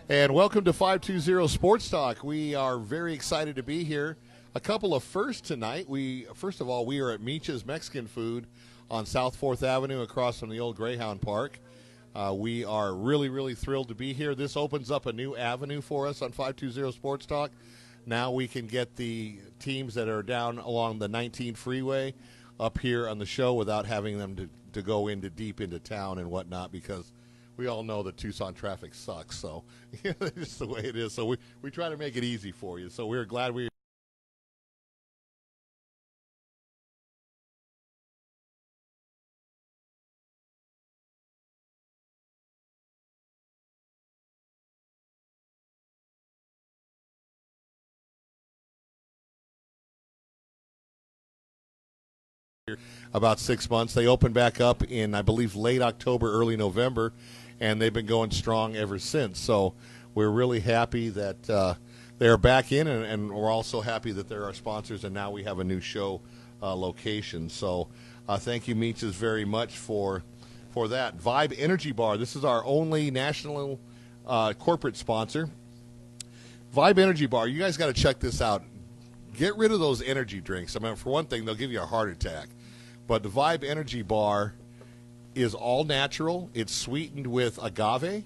And welcome to 520 Sports Talk. We are very excited to be here. A couple of firsts tonight. First of all, we are at Michas Mexican Food on South 4th Avenue across from the old Greyhound Park. We are really, really thrilled to be here. This opens up a new avenue for us on 520 Sports Talk. Now we can get the teams that are down along the 19 freeway up here on the show without having them to go deep into town and whatnot, because we all know that Tucson traffic sucks. So it's just the way it is. So we try to make it easy for you. So we're glad we about 6 months. They opened back up in, I believe, late October, early November, and they've been going strong ever since. So we're really happy that they're back in, and we're also happy that they're our sponsors, and now we have a new show location. So thank you, Michas, very much for that. Vibe Energy Bar, this is our only national corporate sponsor. Vibe Energy Bar, you guys got to check this out. Get rid of those energy drinks. I mean, for one thing, they'll give you a heart attack. But the Vibe Energy Bar is all natural. It's sweetened with agave.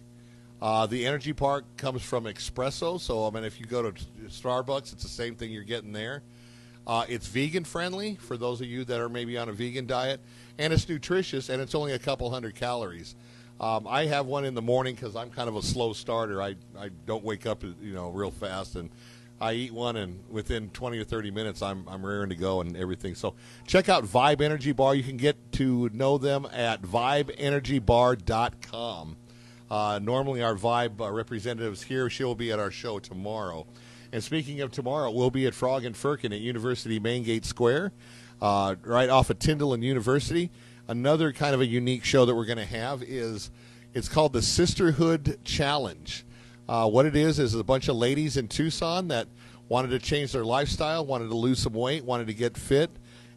The energy part comes from espresso. So, I mean, if you go to Starbucks, it's the same thing you're getting there. It's vegan friendly for those of you that are maybe on a vegan diet. And it's nutritious, and it's only a couple hundred calories. I have one in the morning because I'm kind of a slow starter. I don't wake up, real fast, and I eat one, and within 20 or 30 minutes, I'm raring to go and everything. So check out Vibe Energy Bar. You can get to know them at vibeenergybar.com. Normally, our Vibe representatives here, she'll be at our show tomorrow. And speaking of tomorrow, we'll be at Frog and Firkin at University Main Gate Square, right off of Tyndall and University. Another kind of a unique show that we're going to have it's called the Sisterhood Challenge. What it is a bunch of ladies in Tucson that wanted to change their lifestyle, wanted to lose some weight, wanted to get fit,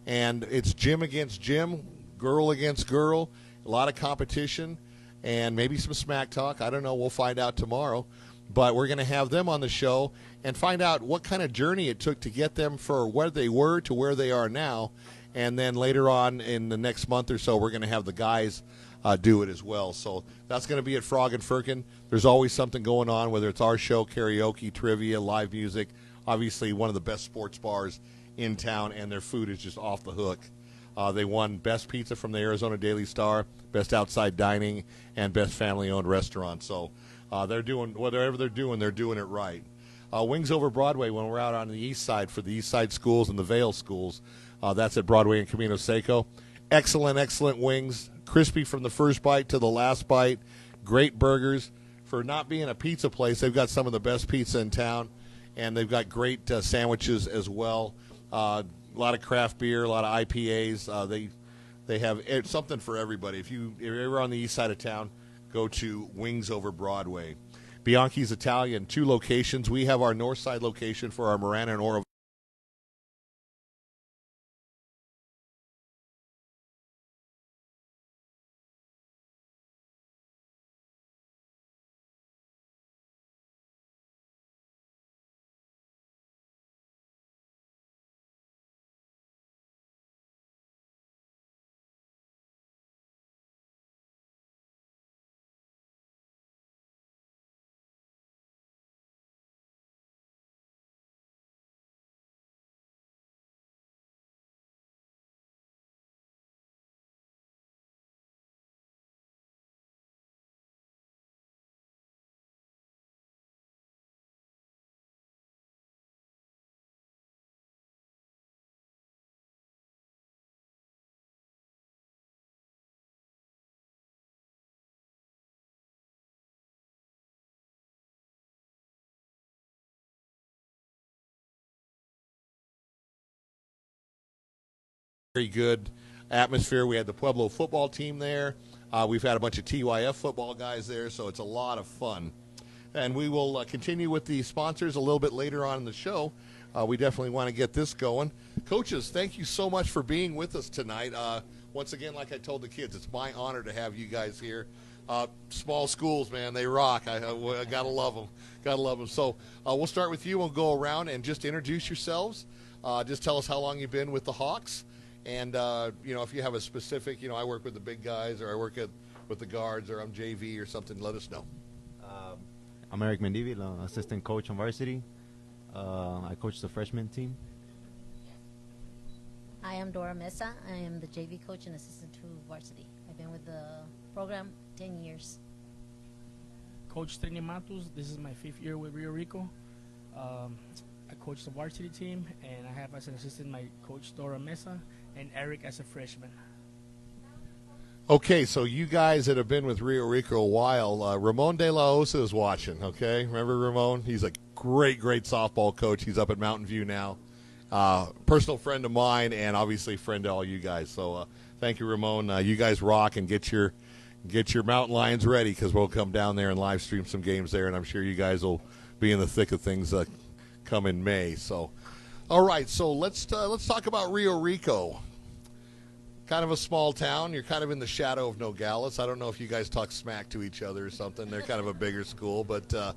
and it's gym against gym, girl against girl, a lot of competition, and maybe some smack talk. I don't know. We'll find out tomorrow. But we're going to have them on the show and find out what kind of journey it took to get them from where they were to where they are now. And then later on in the next month or so, we're going to have the guys do it as well. So that's going to be at Frog and Firkin. There's always something going on, whether it's our show, karaoke, trivia, live music. Obviously, one of the best sports bars in town, and their food is just off the hook. They won Best Pizza from the Arizona Daily Star, Best Outside Dining, and Best Family-Owned Restaurant. So they're doing whatever they're doing it right. Wings Over Broadway, when we're out on the east side for the east side schools and the Vale schools, that's at Broadway and Camino Seco. Excellent wings. Crispy from the first bite to the last bite. Great burgers. For not being a pizza place, they've got some of the best pizza in town, and they've got great sandwiches as well. A lot of craft beer, a lot of IPAs. They have something for everybody. If you're ever on the east side of town, go to Wings Over Broadway. Bianchi's Italian, 2 locations. We have our north side location for our Marana and Oro. Very good atmosphere. We had the Pueblo football team there. We've had a bunch of TYF football guys there, so it's a lot of fun. And we will continue with the sponsors a little bit later on in the show. We definitely want to get this going. Coaches, thank you so much for being with us tonight. Once again, like I told the kids, it's my honor to have you guys here. Small schools, man, they rock. I gotta love them. Gotta love them. So we'll start with you. We'll go around and just introduce yourselves. Just tell us how long you've been with the Hawks, and if you have a specific, I work with the big guys, or I work with the guards, or I'm JV or something. Let us know. I'm Eric Mendivil, assistant coach on varsity. I coach the freshman team. I am Dora Mesa. I am the JV coach and assistant to varsity. I've been with the program 10 years. Coach Trini Matos. This is my 5th year with Rio Rico. I coach the varsity team, and I have as an assistant my coach Dora Mesa and Eric as a freshman. Okay, so you guys that have been with Rio Rico a while, Ramon De La Osa is watching, okay? Remember Ramon? He's a great softball coach. He's up at Mountain View now. Personal friend of mine, and obviously friend to all you guys. So thank you, Ramon. You guys rock, and get your Mountain Lions ready, because we'll come down there and live stream some games there, and I'm sure you guys will be in the thick of things come in May. So, all right, so let's talk about Rio Rico. Kind of a small town. You're kind of in the shadow of Nogales. I don't know if you guys talk smack to each other or something. They're kind of a bigger school, but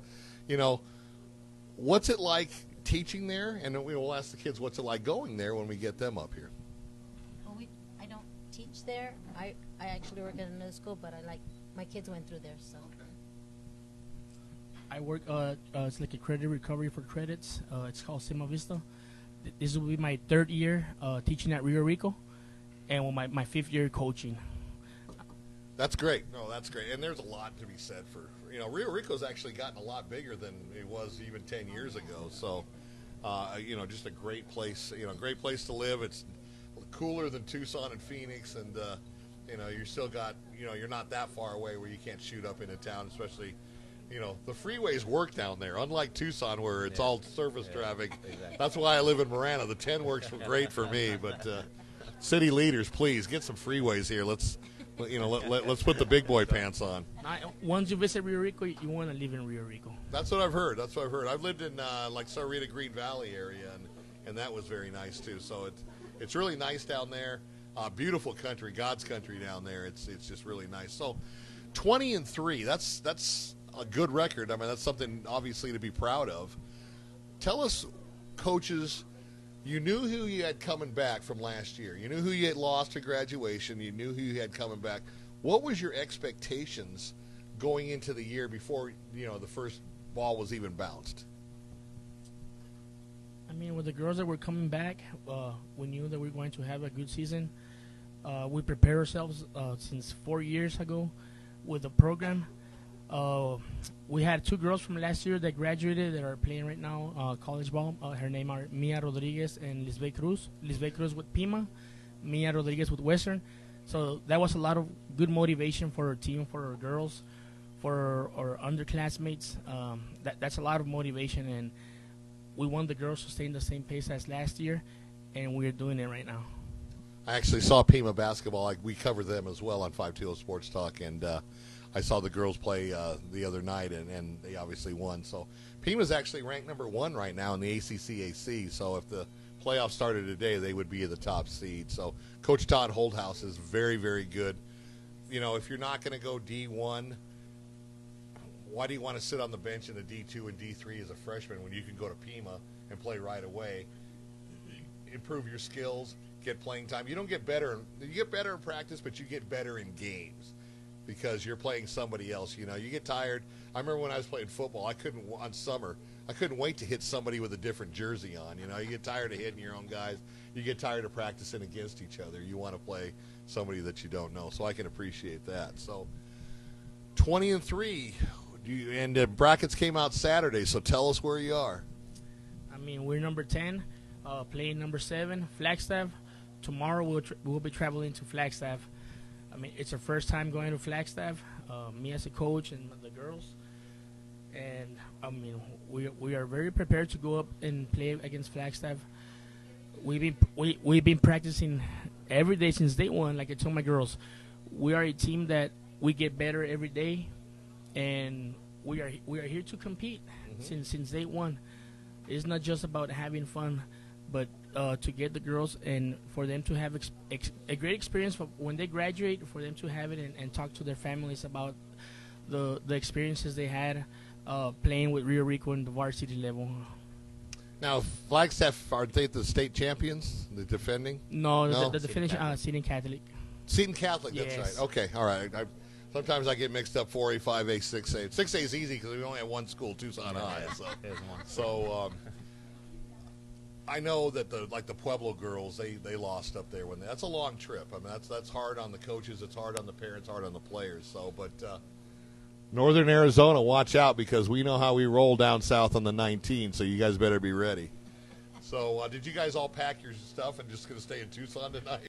what's it like teaching there? And we'll ask the kids what's it like going there when we get them up here. Well, I don't teach there. I actually work at another school, but my kids went through there, so. Okay. I work. It's like a credit recovery for credits. It's called Sima Vista. This will be my 3rd year teaching at Rio Rico, and my 5th year coaching. That's great. No, that's great. And there's a lot to be said for Rio Rico's actually gotten a lot bigger than it was even 10 years ago. So, just a great place. Great place to live. It's cooler than Tucson and Phoenix, and you're still got you're not that far away where you can't shoot up into town, especially. The freeways work down there, unlike Tucson where it's all surface traffic. Exactly. That's why I live in Marana. The 10 works great for me, but city leaders, please get some freeways here. Let's put the big boy pants on. Once you visit Rio Rico, you want to live in Rio Rico. That's what I've heard. I've lived in Sarita Green Valley area, and that was very nice too. So it's really nice down there. Beautiful country, God's country down there. It's just really nice. So 20-3. That's a good record. I mean, that's something obviously to be proud of. Tell us, coaches, you knew who you had coming back from last year. You knew who you had lost to graduation. You knew who you had coming back. What was your expectations going into the year before, the first ball was even bounced? I mean, with the girls that were coming back, we knew that we were going to have a good season. We prepared ourselves since 4 years ago with the program. We had 2 girls from last year that graduated that are playing right now college ball. Her name are Mia Rodriguez and Lisbeth Cruz. Lisbeth Cruz with Pima, Mia Rodriguez with Western. So that was a lot of good motivation for our team, for our girls, for our underclassmates. That's a lot of motivation, and we want the girls to stay in the same pace as last year, and we're doing it right now. I actually saw Pima basketball. We covered them as well on 520 Sports Talk, and I saw the girls play the other night, and they obviously won. So Pima's actually ranked number 1 right now in the ACCAC. So if the playoffs started today, they would be the top seed. So Coach Todd Holdhouse is very, very good. If you're not going to go D1, why do you want to sit on the bench in the D2 and D3 as a freshman when you can go to Pima and play right away, improve your skills, get playing time? You don't get better. You get better in practice, but you get better in games, because you're playing somebody else. You get tired. I remember when I was playing football, I couldn't wait to hit somebody with a different jersey on. You get tired of hitting your own guys. You get tired of practicing against each other. You want to play somebody that you don't know. So I can appreciate that. So 20-3, and the brackets came out Saturday. So tell us where you are. I mean, we're number 10, playing number 7, Flagstaff. Tomorrow we'll be traveling to Flagstaff. I mean, it's our first time going to Flagstaff, me as a coach and the girls. And, I mean, we are very prepared to go up and play against Flagstaff. We've been practicing every day since day one. Like I told my girls, we are a team that we get better every day, and we are here to compete since day one. It's not just about having fun, but to get the girls and for them to have a great experience when they graduate, for them to have it and talk to their families about the experiences they had playing with Rio Rico in the varsity level. Now, Flagstaff, are they the state champions, the defending? No, No? the definition Seton Catholic. Seton Catholic, that's Yes. right. Okay, all right. Sometimes I get mixed up 4A, 5A, 6A. 6A is easy because we only have one school, Tucson High. So I know that the Pueblo girls, they lost up there when that's a long trip. I mean that's hard on the coaches, it's hard on the parents, hard on the players. So, but Northern Arizona, watch out because we know how we roll down south on the 19th. So you guys better be ready. So did you guys all pack your stuff and just going to stay in Tucson tonight?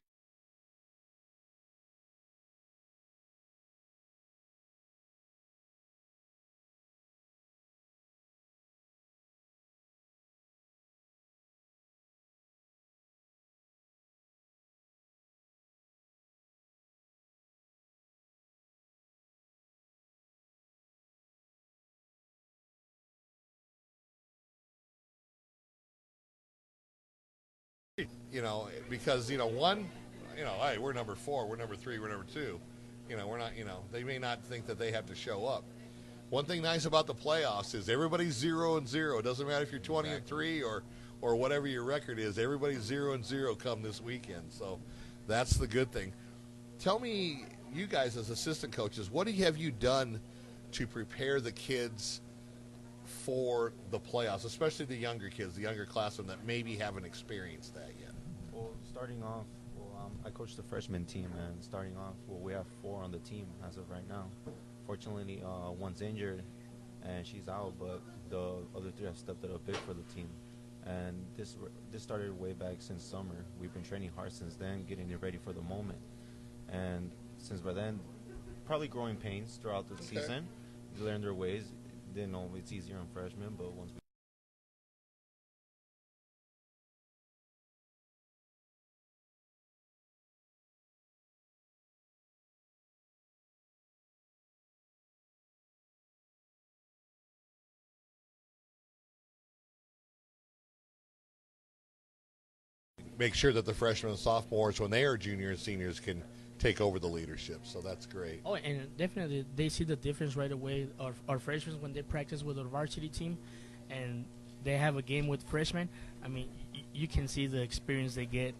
Because one, hey, we're number 4, we're number 3, we're number 2. We're not. They may not think that they have to show up. One thing nice about the playoffs is everybody's 0-0. It doesn't matter if you're 20-3 or whatever your record is. Everybody's 0-0 come this weekend. So that's the good thing. Tell me, you guys as assistant coaches, what have you done to prepare the kids for the playoffs, especially the younger kids, the younger classmen that maybe haven't experienced that yet? Well, starting off, I coach the freshman team, and starting off, we have 4 on the team as of right now. Fortunately, one's injured, and she's out, but the other 3 have stepped it up big for the team. And this started way back since summer. We've been training hard since then, getting it ready for the moment. And since by then, probably growing pains throughout the season. They learn their ways. Didn't know it's easier on freshmen, but once we make sure that the freshmen and sophomores, when they are juniors and seniors, can take over the leadership. So that's great. Oh, and definitely they see the difference right away. Our freshmen, when they practice with our varsity team and they have a game with freshmen, I mean, you can see the experience they get,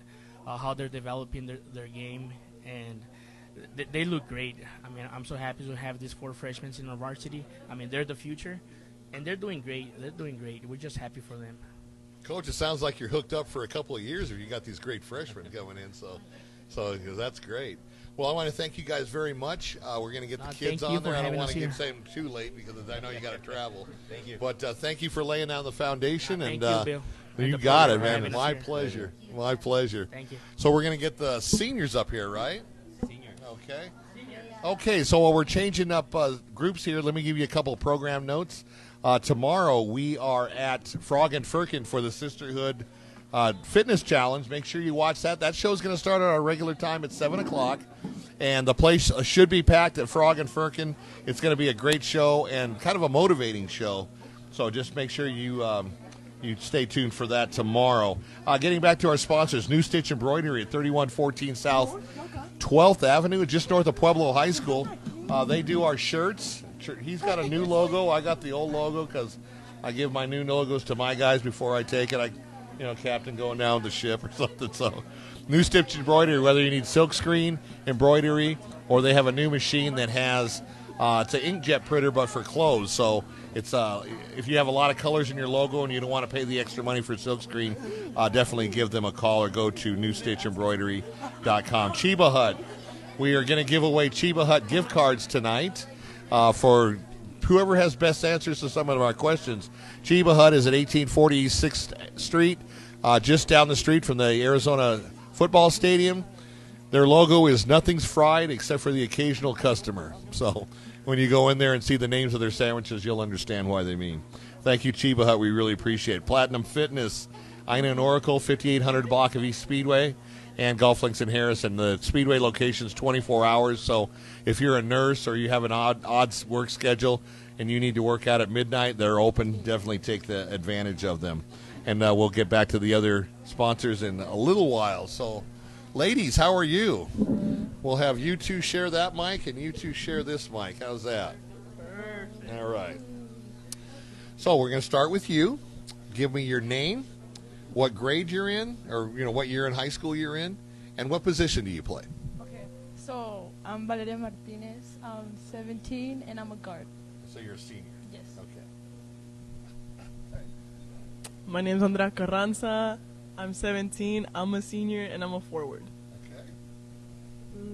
how they're developing their game, and they look great. I mean, I'm so happy to have these 4 freshmen in our varsity. I mean, they're the future, and they're doing great. They're doing great. We're just happy for them. Coach, it sounds like you're hooked up for a couple of years if you got these great freshmen coming in. So that's great. Well, I want to thank you guys very much. We're going to get the kids on there. I don't want to get them too late because I know you got to travel. Thank you. But thank you for laying down the foundation. Thank and you, Bill. You got it, man. having us My here. pleasure. My pleasure. Thank you. So we're going to get the seniors up here, right? senior. Okay. Okay, so while we're changing up groups here, let me give you a couple of program notes. Tomorrow we are at Frog and Firkin for the Sisterhood Fitness Challenge. Make sure you watch that. That show's going to start at our regular time at 7 o'clock. And the place should be packed at Frog and Firkin. It's going to be a great show and kind of a motivating show. So just make sure you stay tuned for that tomorrow. Getting back to our sponsors, New Stitch Embroidery at 3114 South 12th Avenue, just north of Pueblo High School. They do our shirts. He's got a new logo. I got the old logo because I give my new logos to my guys before I take it. Captain going down the ship or something. So, New Stitch Embroidery, whether you need silkscreen embroidery or they have a new machine that has it's an inkjet printer but for clothes. So it's if you have a lot of colors in your logo and you don't want to pay the extra money for silkscreen, definitely give them a call or go to newstitchembroidery.com. Chiba Hut. We are going to give away Chiba Hut gift cards tonight for whoever has best answers to some of our questions. Chiba Hut is at 1840 East 6th Street, just down the street from the Arizona football stadium. Their logo is nothing's fried except for the occasional customer. So when you go in there and see the names of their sandwiches, you'll understand why they mean. Thank you, Chiba Hut. We really appreciate it. Platinum Fitness, Ina and Oracle, 5800 block of East Speedway, and Golf Links in Harrison. The Speedway location is 24 hours, so if you're a nurse or you have an odd work schedule and you need to work out at midnight, they're open. Definitely take the advantage of them. And we'll get back to the other sponsors in a little while. So, ladies, how are you? We'll have you two share that mic and you two share this mic. How's that? All right. So we're going to start with you. Give me your name, what grade you're in, or what year in high school you're in, and what position do you play? Okay, so I'm Valeria Martinez. I'm 17 and I'm a guard. So you're a senior. Yes. Okay. My name's Andrea Carranza. I'm 17. I'm a senior and I'm a forward. Okay.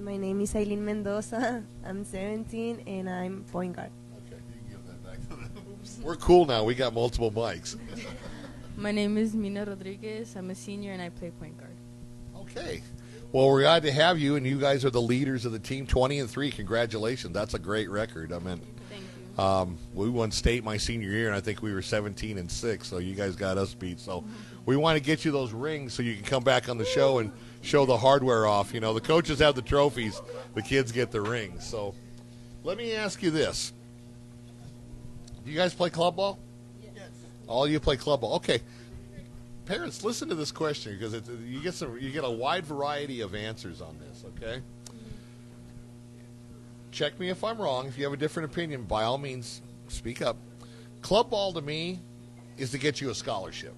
My name is Aileen Mendoza. I'm 17 and I'm point guard. Okay. You can give that back to them. We're cool now. We got multiple mics. My name is Mina Rodriguez. I'm a senior and I play point guard. Okay. Well, we're glad to have you, and you guys are the leaders of the team. 20-3. Congratulations. That's a great record. I mean, Thank you. we won state my senior year, and I think we were 17-6. So you guys got us beat. So we want to get you those rings so you can come back on the show and show the hardware off. The coaches have the trophies, the kids get the rings. So let me ask you this: do you guys play club ball? Yes. All you play club ball. Okay. Parents, listen to this question because you get a wide variety of answers on this, okay? Check me if I'm wrong. If you have a different opinion, by all means, speak up. Club ball to me is to get you a scholarship.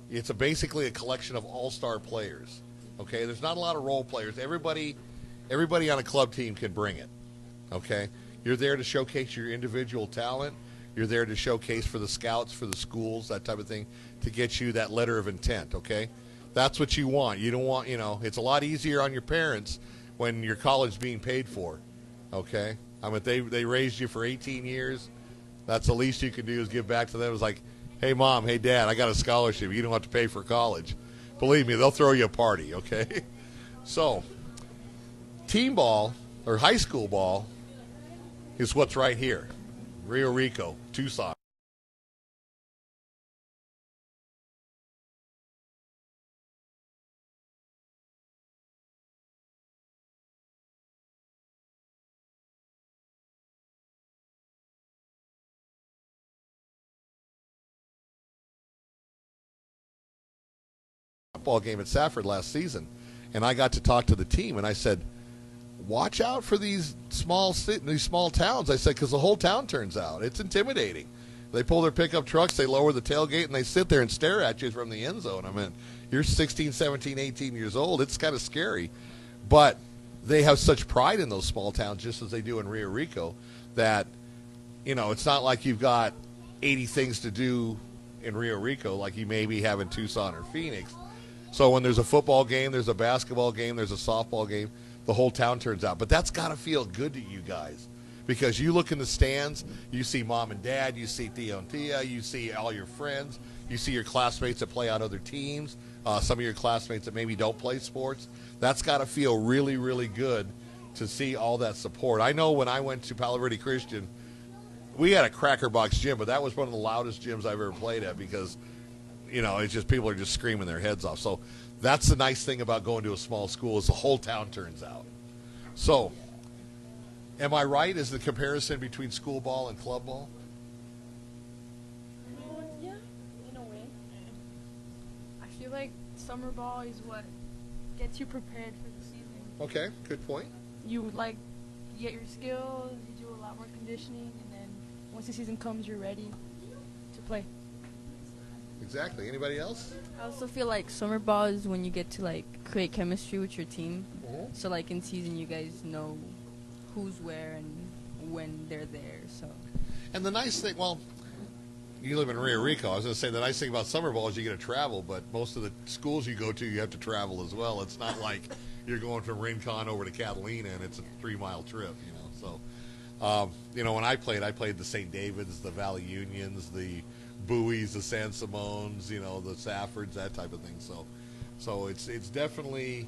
It's basically a collection of all-star players, okay? There's not a lot of role players. Everybody on a club team can bring it, okay? You're there to showcase your individual talent. You're there to showcase for the scouts, for the schools, that type of thing, to get you that letter of intent, okay? That's what you want. You don't want, it's a lot easier on your parents when your college is being paid for, okay? I mean, they raised you for 18 years. That's the least you can do is give back to them. It's like, hey, Mom, hey, Dad, I got a scholarship. You don't have to pay for college. Believe me, they'll throw you a party, okay? So, team ball or high school ball is what's right here. Rio Rico, Tucson. Football game at Safford last season, and I got to talk to the team, and I said, watch out for these small towns. I said, because the whole town turns out. It's intimidating. They pull their pickup trucks, they lower the tailgate, and they sit there and stare at you from the end zone. I mean, you're 16, 17, 18 years old. It's kind of scary. But they have such pride in those small towns, just as they do in Rio Rico, that, it's not like you've got 80 things to do in Rio Rico like you maybe have in Tucson or Phoenix. So when there's a football game, there's a basketball game, there's a softball game, the whole town turns out. But that's got to feel good to you guys because you look in the stands, you see Mom and Dad, you see Theo and Tia, you see all your friends, you see your classmates that play on other teams, some of your classmates that maybe don't play sports. That's got to feel really, really good to see all that support. I know when I went to Palo Verde Christian, we had a cracker box gym, but that was one of the loudest gyms I've ever played at because it's just people are just screaming their heads off. So that's the nice thing about going to a small school is the whole town turns out. So am I right? Is the comparison between school ball and club ball? Yeah, in a way. I feel like summer ball is what gets you prepared for the season. Okay, good point. You get your skills, you do a lot more conditioning, and then once the season comes, you're ready to play. Exactly. Anybody else? I also feel like summer ball is when you get to create chemistry with your team. Mm-hmm. So in season you guys know who's where and when they're there. So. And the nice thing, well, you live in Rio Rico. I was going to say the nice thing about summer ball is you get to travel, but most of the schools you go to, you have to travel as well. It's not like you're going from Rincon over to Catalina and it's a 3-mile trip, So, when I played the St. David's, the Valley Unions, the Buoys, the San Simones, the Saffords, that type of thing. So it's definitely,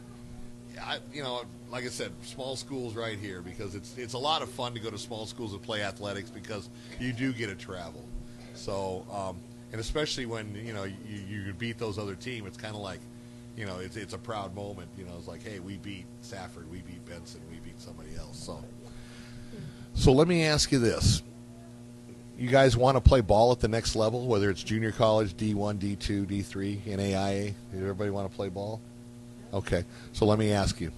like I said, small schools right here because it's a lot of fun to go to small schools and play athletics because you do get to travel. So and especially when you beat those other teams, it's kind of like it's a proud moment. It's like, hey, we beat Safford, we beat Benson, we beat somebody else. So let me ask you this. You guys want to play ball at the next level, whether it's junior college, D1, D2, D3, NAIA? Does everybody want to play ball? Okay. So let me ask you.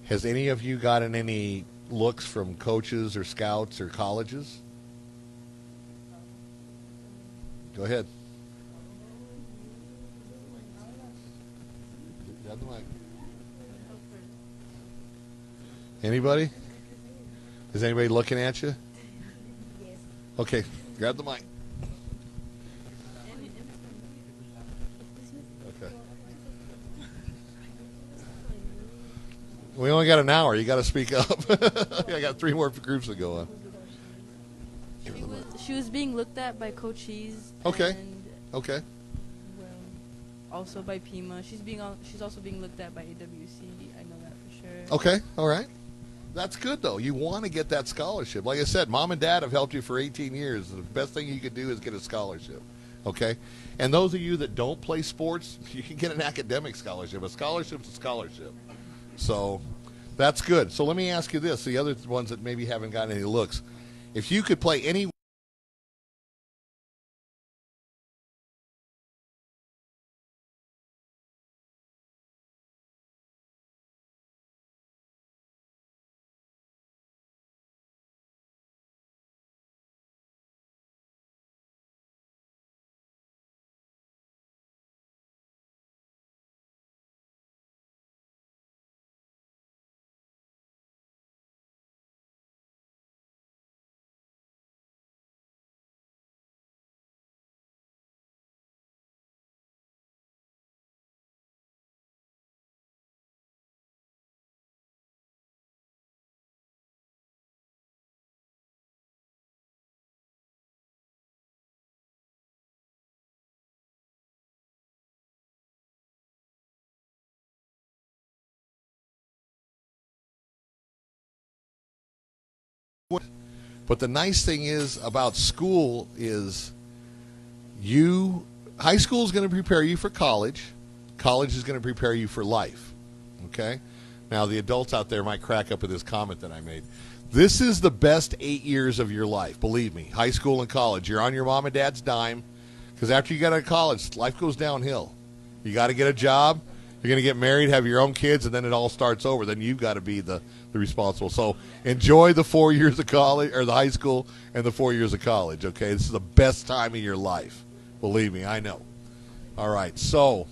Has any of you gotten any looks from coaches or scouts or colleges? Go ahead. Grab the mic. Anybody? Is anybody looking at you? Okay, grab the mic. Okay. We only got an hour. You got to speak up. I got 3 more groups to go on. She was being looked at by coaches. Okay. And, Okay. well, also by Pima. She's also being looked at by AWC. I know that for sure. Okay. All right. That's good, though. You want to get that scholarship. Like I said, Mom and Dad have helped you for 18 years. The best thing you could do is get a scholarship. Okay? And those of you that don't play sports, you can get an academic scholarship. A scholarship's a scholarship. So that's good. So let me ask you this, the other ones that maybe haven't gotten any looks. If you could play any But the nice thing is about school is high school is going to prepare you for college. College is going to prepare you for life. Okay? Now, the adults out there might crack up at this comment that I made. This is the best 8 years of your life. Believe me, high school and college. You're on your mom and dad's dime because after you get out of college, life goes downhill. You got to get a job. You're going to get married, have your own kids, and then it all starts over. Then you've got to be the responsible. So enjoy the 4 years of college or the high school and the 4 years of college, okay? This is the best time of your life. Believe me, I know. All right, so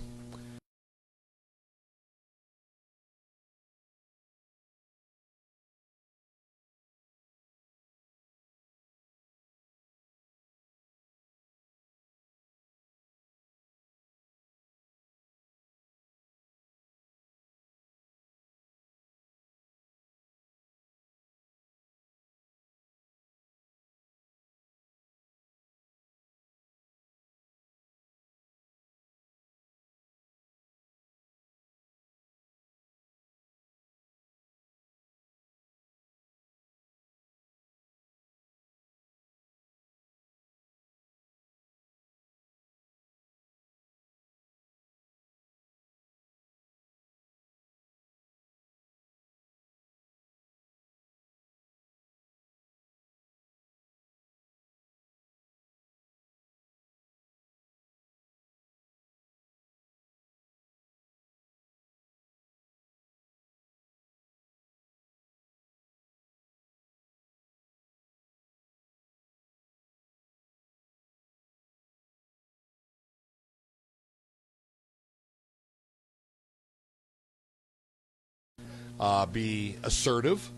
be assertive,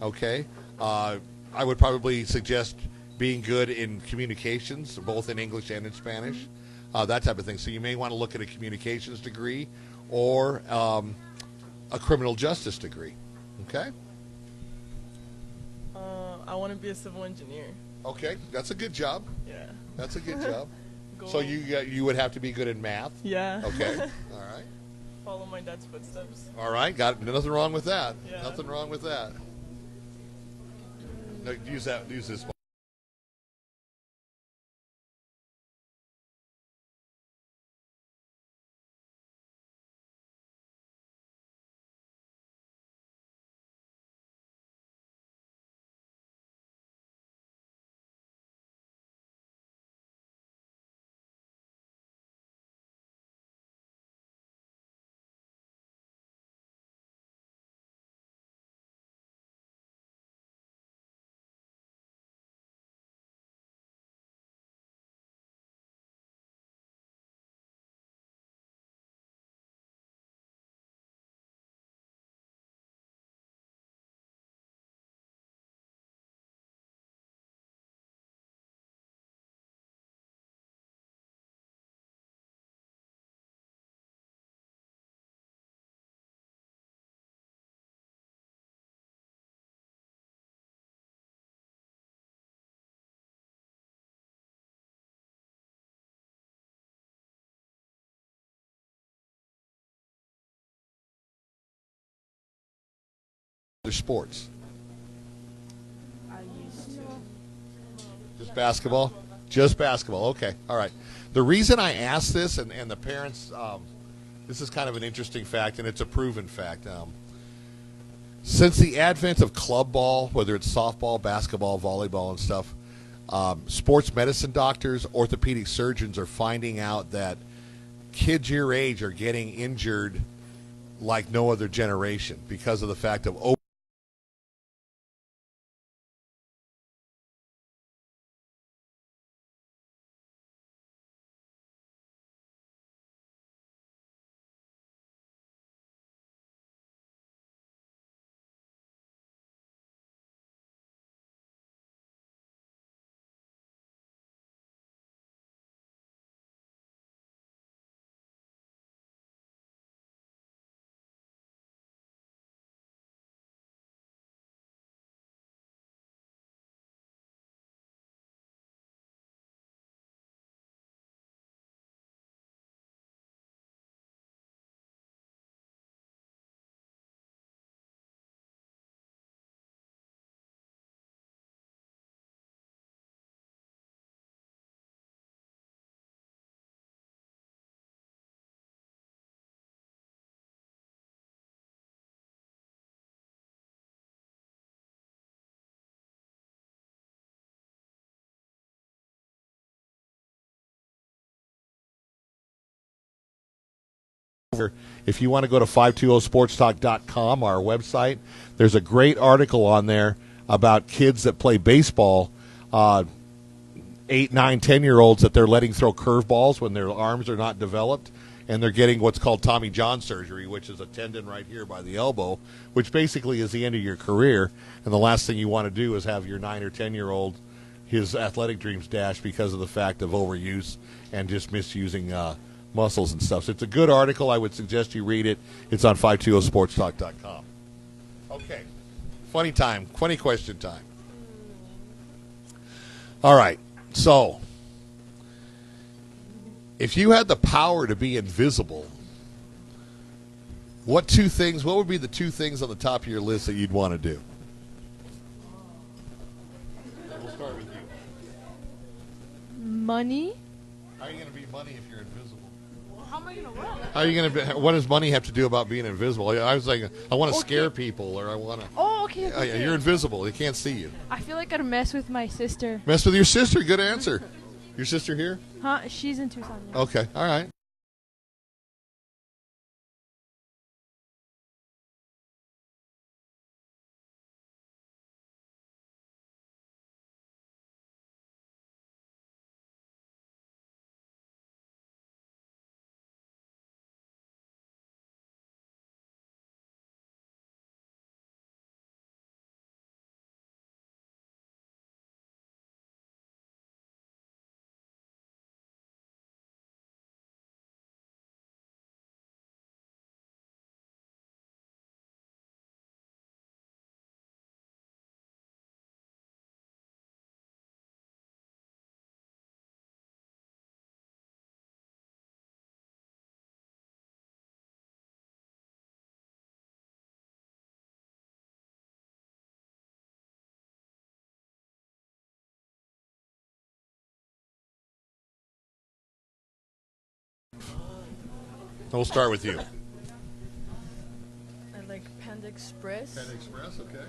okay? I would probably suggest being good in communications, both in English and in Spanish, that type of thing. So you may want to look at a communications degree or a criminal justice degree, okay? I want to be a civil engineer. Okay, that's a good job. Yeah. That's a good job. Go So you would have to be good in math. Yeah. Okay. All right. Follow my dad's footsteps. All right. Got nothing wrong with that. Yeah. Nothing wrong with that. No, use this. other sports? I used to. Just basketball? Just basketball. Okay. All right. The reason I asked this, and the parents, this is kind of an interesting fact, and it's a proven fact. Since the advent of club ball, whether it's softball, basketball, volleyball, and stuff, sports medicine doctors, orthopedic surgeons are finding out that kids your age are getting injured like no other generation because of the fact of if you want to go to 520sportstalk.com, our website, there's a great article on there about kids that play baseball, 8, 9, 10-year-olds that they're letting throw curveballs when their arms are not developed, and they're getting what's called Tommy John surgery, which is a tendon right here by the elbow, which basically is the end of your career. And the last thing you want to do is have your 9 or 10-year-old, his athletic dreams dashed because of the fact of overuse and just misusing muscles and stuff. So it's a good article. I would suggest you read it. It's on 520sportstalk.com. Okay. Funny time. Funny question time. All right. So, if you had the power to be invisible, what would be the 2 things on the top of your list that you'd want to do? We'll start with you. Money. How are you going to be money if you're invisible? How am I gonna what? How are you going to be? What does money have to do about being invisible? I was like, I want to scare people, or I want to. Oh, okay. Yeah, you're invisible. They can't see you. I feel like I'd mess with my sister. Mess with your sister. Good answer. Your sister here? Huh? She's in Tucson. Yeah. Okay. All right. We'll start with you. I like Panda Express Express, okay.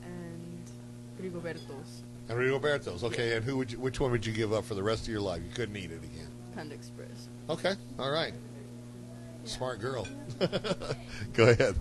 and Rigoberto's. And Rigoberto's, okay. And which one would you give up for the rest of your life? You couldn't eat it again. Panda Express. Okay, all right. Smart girl. Go ahead.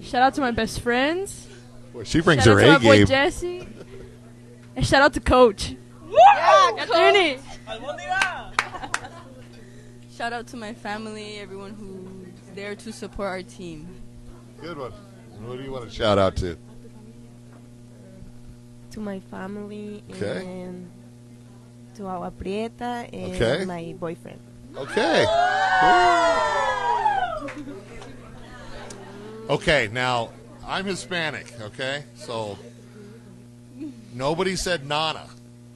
Shout out to my best friends. Well, she brings Shout her out to A my boy game. Jesse. And shout out to Coach. Yeah, Trini. Shout out to my family, everyone who's there to support our team. Good one. Who do you want to shout out to? To my family Okay. and to Agua Prieta and Okay. my boyfriend. Okay. Okay, now I'm Hispanic, okay? So nobody said Nana.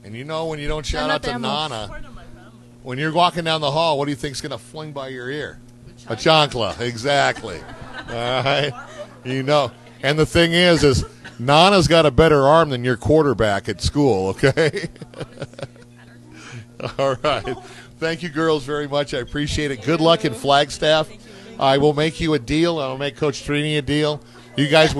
And you know when you don't shout out to Nana, when you're walking down the hall, what do you think's going to fling by your ear? A chancla, exactly. All right? You know. And the thing is Nana's got a better arm than your quarterback at school, okay? All right. Thank you, girls, very much. I appreciate it. Good luck in Flagstaff. I will make you a deal. I'll make Coach Trini a deal. You guys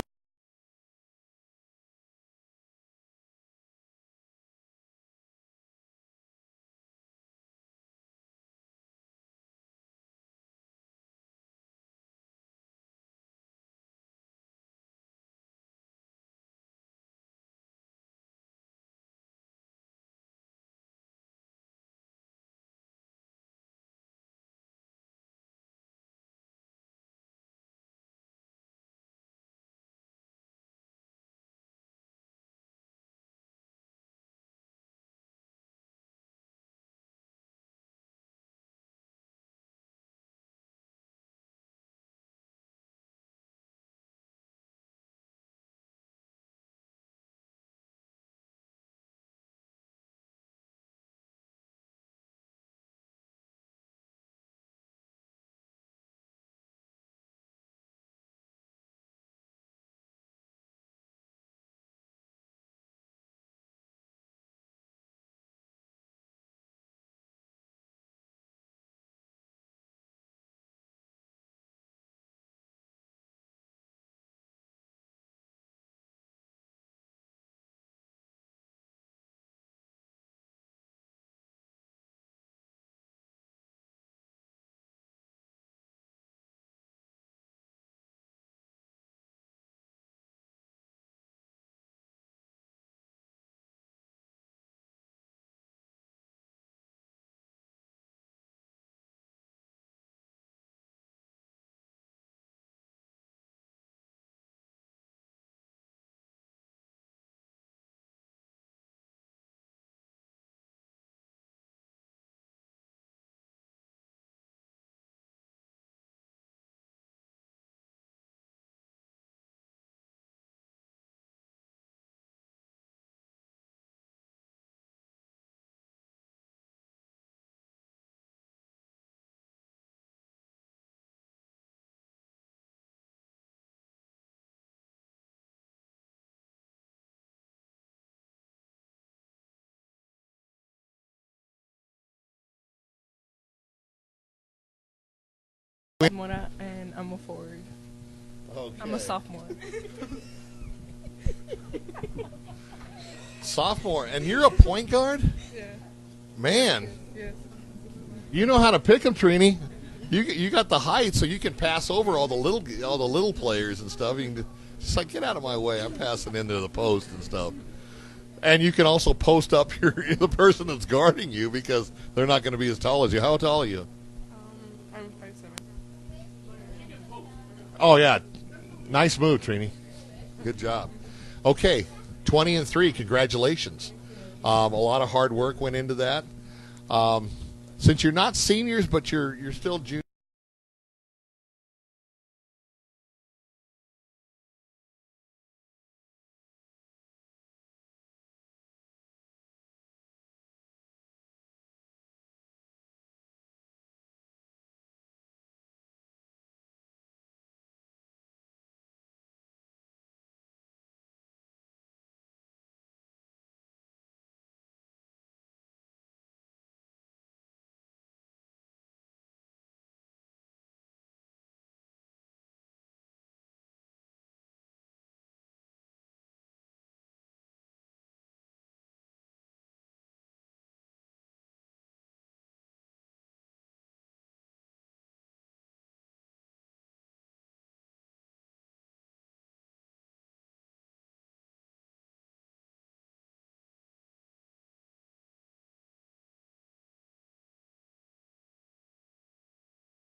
Mora, and I'm a forward. Okay. I'm a sophomore. Sophomore, and you're a point guard? Yeah. Man, Yes. you know how to pick them, Trini. You got the height, so you can pass over all the little players and stuff. You can just like get out of my way. I'm passing into the post and stuff. And you can also post up the person that's guarding you because they're not going to be as tall as you. How tall are you? I'm 5'7". Oh yeah, nice move, Trini. Good job. Okay, 20-3. Congratulations. A lot of hard work went into that. Since you're not seniors, but you're still juniors.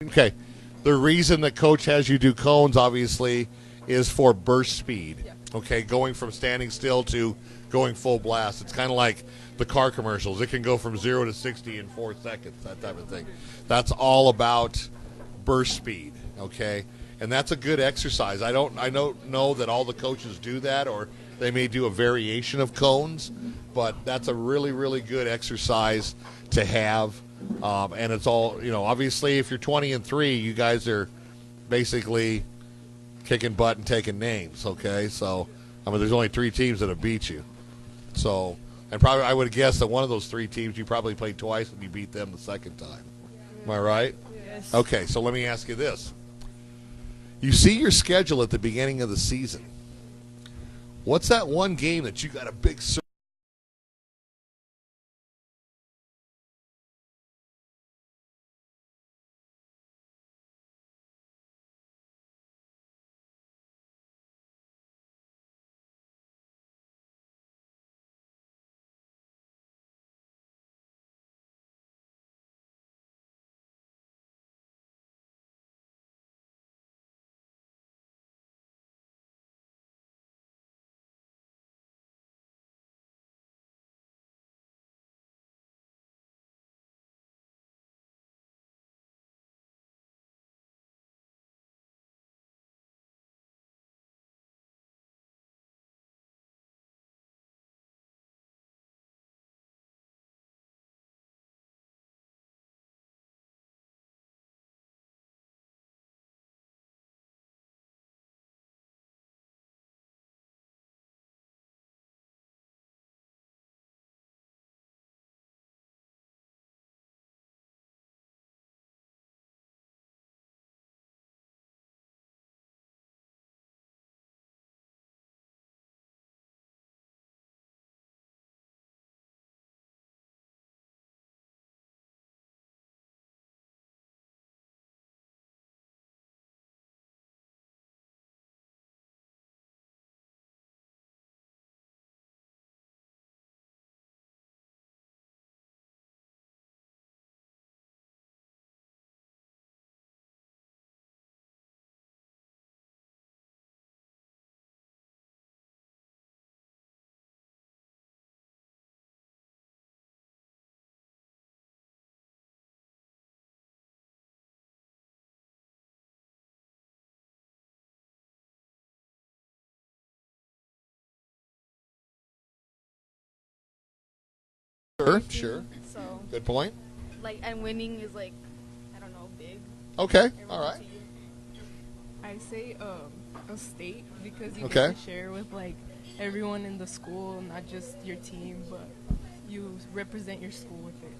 Okay. The reason that coach has you do cones, obviously, is for burst speed. Yeah. Okay, going from standing still to going full blast. It's kind of like the car commercials. It can go from 0 to 60 in 4 seconds, that type of thing. That's all about burst speed, okay? And that's a good exercise. I don't know that all the coaches do that, or they may do a variation of cones, but that's a really, really good exercise to have. And it's all, obviously if you're 20-3, you guys are basically kicking butt and taking names, okay? So, there's only 3 teams that have beat you. So, and probably I would guess that one of those 3 teams you probably played twice and you beat them the second time. Am I right? Yes. Okay, so let me ask you this. You see your schedule at the beginning of the season. What's that one game that you got a big Sure. So, Good point. and winning is I don't know, big. Okay, all right. I say a state because you Okay. get to share with everyone in the school, not just your team, but you represent your school with it.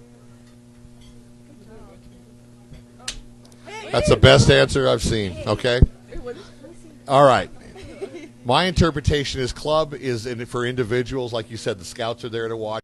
That's the best answer I've seen, okay? All right. My interpretation is club is for individuals. Like you said, the scouts are there to watch.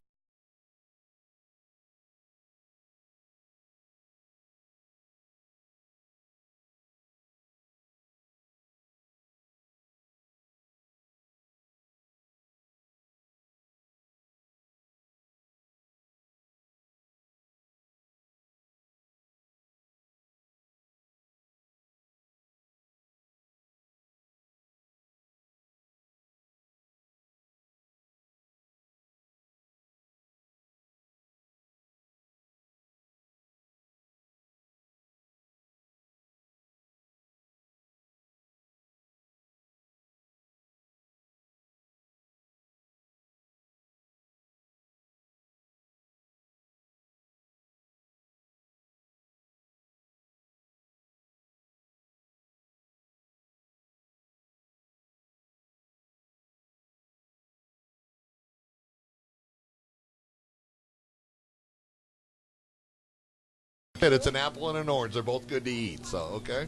It's an apple and an orange. They're both good to eat. So, okay.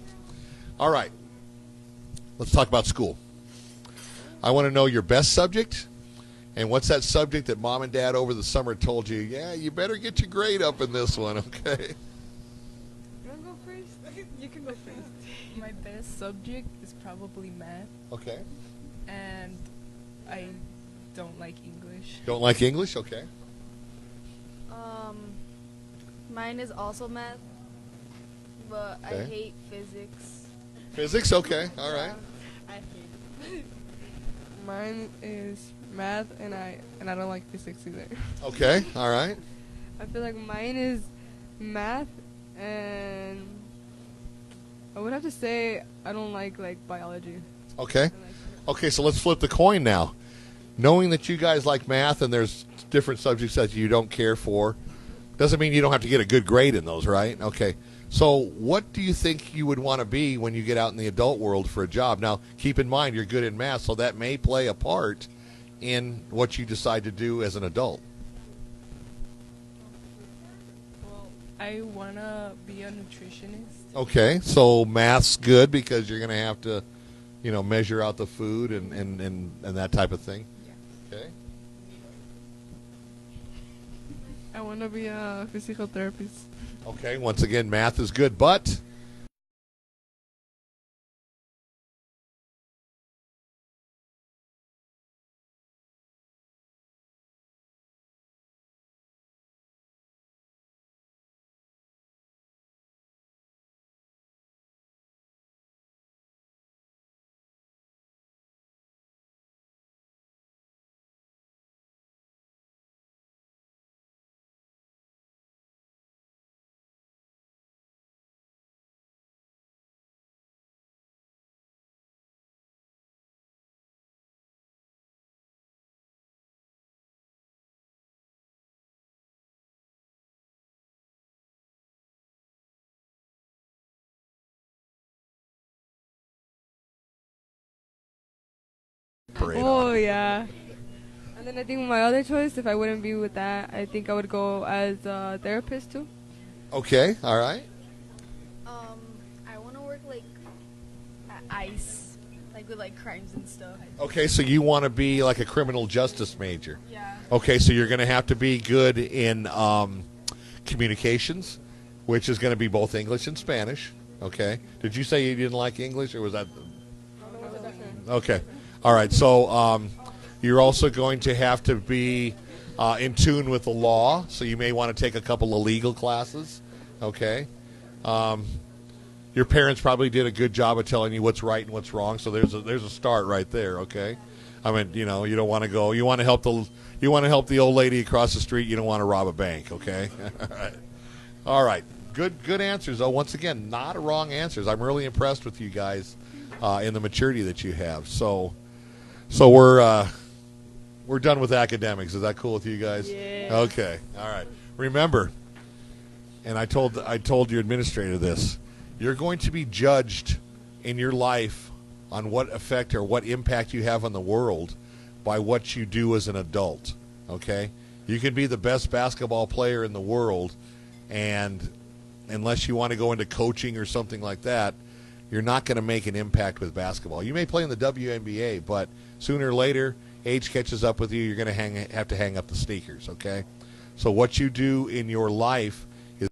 All right. Let's talk about school. I want to know your best subject, and what's that subject that mom and dad over the summer told you, yeah, you better get your grade up in this one, okay? You want to go first? You can go first. My best subject is probably math, Okay. and I don't like English. Don't like English? Okay. Mine is also math. but I Okay. hate physics. Physics, okay, all right. I hate it. Mine is math, and I don't like physics either. Okay, all right. I feel like mine is math, and I would have to say I don't like biology. Okay. I like- Okay, so let's flip the coin now. Knowing that you guys like math and there's different subjects that you don't care for, doesn't mean you don't have to get a good grade in those, right? Okay. So what do you think you would want to be when you get out in the adult world for a job? Now, keep in mind you're good in math, so that may play a part in what you decide to do as an adult. Well, I wanna be a nutritionist. Okay, so math's good because you're going to have to, measure out the food and that type of thing. Okay. I wanna be a physical therapist. Okay, once again, math is good, but Oh yeah. And then I think my other choice, if I wouldn't be with that, I think I would go as a therapist too. okay, all right. I want to work like at ICE, like with like crimes and stuff. Okay, so you want to be like a criminal justice major. Yeah. Okay, so you're going to have to be good in communications, which is going to be both English and Spanish. Okay. Did you say you didn't like English, or was that? Okay. All right. So you're also going to have to be in tune with the law. So you may want to take a couple of legal classes. Okay. Your parents probably did a good job of telling you what's right and what's wrong. So there's a start right there. Okay. I mean, you don't want to go. You want to help the old lady across the street. You don't want to rob a bank. Okay. All right. All right. Good answers, though. Once again, not wrong answers. I'm really impressed with you guys in the maturity that you have. So we're done with academics. Is that cool with you guys? Yeah. Okay. All right. Remember, and I told your administrator this. You're going to be judged in your life on what effect or what impact you have on the world by what you do as an adult. Okay? You can be the best basketball player in the world, and unless you want to go into coaching or something like that, you're not going to make an impact with basketball. You may play in the WNBA, but sooner or later, age catches up with you. You're going to have to hang up the sneakers, okay? So what you do in your life is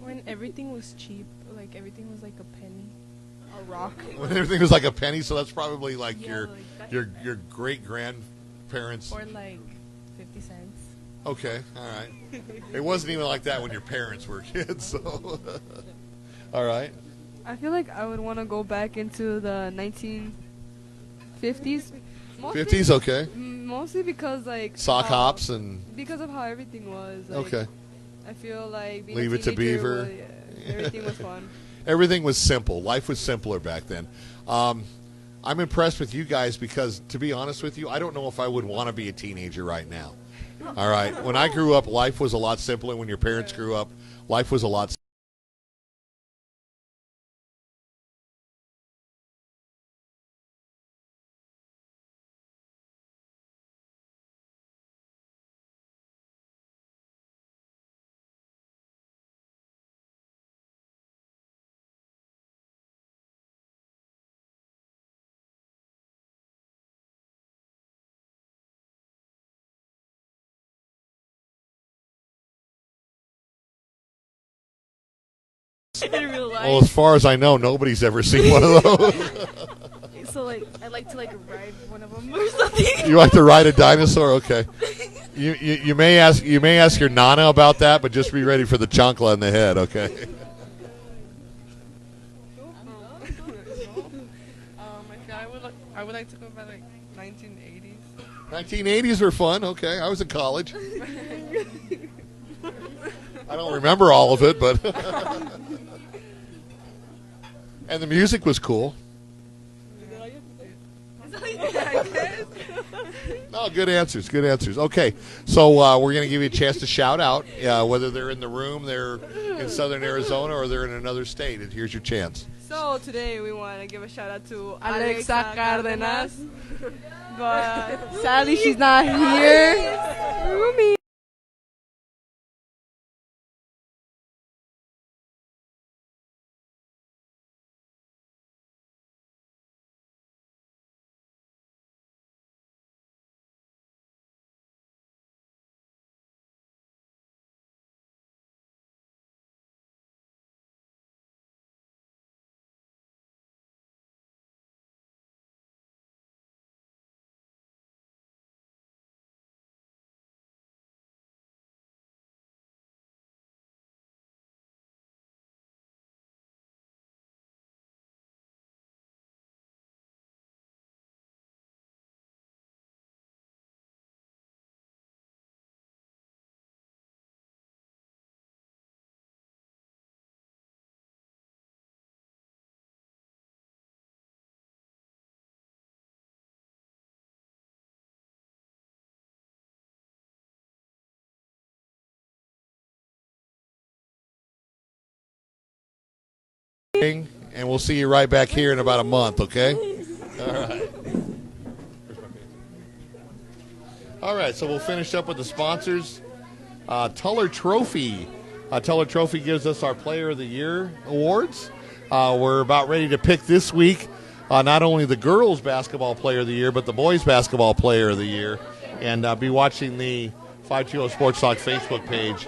When everything was cheap, like everything was like a penny, a rock. when everything was like a penny, so that's probably like Yeah, like your great grandparents. or like 50 cents. Okay, all right. It wasn't even like that when your parents were kids, so all right. I feel like I would want to go back into the 1950s. Mostly, 50s, okay. Mostly because like Sock how- hops and because of how everything was. Like, okay. I feel like being Leave a it to teenager Beaver. was- everything was fun. Everything was simple. Life was simpler back then. I'm impressed with you guys because, to be honest with you, I don't know if I would want to be a teenager right now. All right. When I grew up, life was a lot simpler. When your parents grew up, life was a lot simpler. In real life. Well, as far as I know, nobody's ever seen one of those. So like, I like to like ride one of them or something. You like to ride a dinosaur? Okay. You may ask your nana about that, but just be ready for the chancla in the head. Okay. I would like to go back like 1980s. 1980s were fun. Okay, I was in college. I don't remember all of it, but and the music was cool. No, good answers. Good answers. Okay, so we're going to give you a chance to shout out, whether they're in the room, they're in Southern Arizona, or they're in another state. And here's your chance. So today we want to give a shout out to Alexa Cardenas, but sadly she's not here. Rumi. And we'll see you right back here in about a month, okay? All right. All right, so we'll finish up with the sponsors. Tuller Trophy. Tuller Trophy gives us our Player of the Year awards. We're about ready to pick this week not only the girls' basketball Player of the Year, but the boys' basketball Player of the Year. And be watching the 520 Sports Talk Facebook page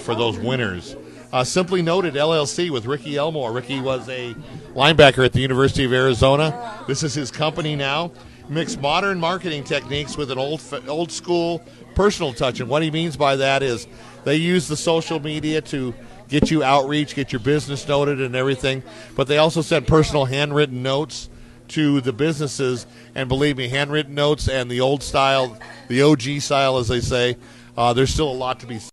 for those winners. Simply Noted LLC with Ricky Elmore. Ricky was a linebacker at the University of Arizona. This is his company now. Mix modern marketing techniques with an old school personal touch. And what he means by that is they use the social media to get you outreach, get your business noted and everything. But they also send personal handwritten notes to the businesses. And believe me, handwritten notes and the old style, the OG style as they say, there's still a lot to be said.